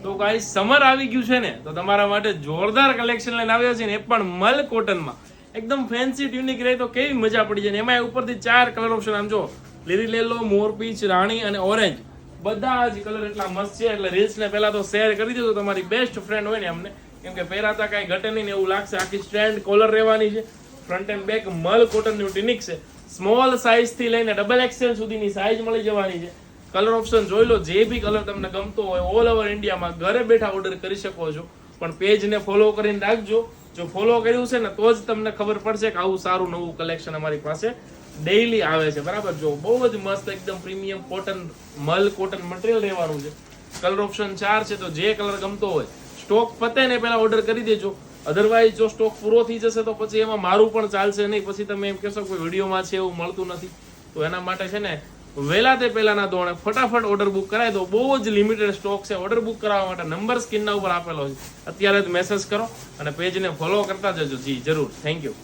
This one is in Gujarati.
તો ગાઈસ સમર આવી ગયું છે ને, તો તમારા માટે જોરદાર કલેક્શન લઈને આવ્યા છે ને, એ પણ મલ કોટનમાં એકદમ ફેન્સી ટ્યુનિક રહે તો કેવી મજા પડી જાય. એમાં ઉપરથી 4 કલર ઓપ્શન આમ જો, લીલી લેલો, મોરપીચ, રાણી અને ઓરેન્જ, બધા જ કલર એટલા મસ્ત છે. એટલે રીલ્સ ને પહેલા તો શેર કરી દેજો તમારી બેસ્ટ ફ્રેન્ડ હોય ને અમને, કેમ કે પહેરાતા કાંઈ ઘટે નહીં ને એવું લાગશે. આખી સ્ટ્રેન્ડ કોલર રહેવાની છે, ફ્રન્ટ એન્ડ બેક મલ કોટનનું ટ્યુનિક છે. સ્મોલ સાઇઝ થી લઈને ડબલ એક્સેલ સુધીની સાઇઝ મળી જવાની છે. કલર ઓપ્શન જોઈ લો, જે બી કલર તમને ગમતો હોય ઓલ ઓવર ઇન્ડિયામાં ઘરે બેઠા ઓર્ડર કરી શકો છો. પણ પેજને ફોલો કરીને રાખજો, જો ફોલો કર્યું છે ને તો જ તમને ખબર પડશે કે આવું સારું નવું કલેક્શન અમારી પાસે ડેઈલી આવે છે. બરાબર, જો બહુ જ મસ્ત એકદમ પ્રીમિયમ કોટન મલ કોટન મટીરિયલ રહેવાનું છે. કલર ઓપ્શન 4 છે, તો જે કલર ગમતો હોય સ્ટોક પતે ને પહેલા ઓર્ડર કરી દેજો. અધરવાઇઝ જો સ્ટોક પૂરો થઈ જશે તો પછી એમાં મારું પણ ચાલશે નહીં. પછી તમે એમ કહેશો કે વિડીયોમાં છે એવું મળતું નથી. તો એના માટે છે ને વહેલા તે પહેલાના ધોરણે ફટાફટ ઓર્ડર બુક કરાવી દો. બહુ જ લિમિટેડ સ્ટોક છે. ઓર્ડર બુક કરાવવા માટે નંબર સ્ક્રીનના ઉપર આપેલો છે, અત્યારે જ મેસેજ કરો અને પેજને ફોલો કરતા જજો. જી જરૂર, થેન્ક યુ.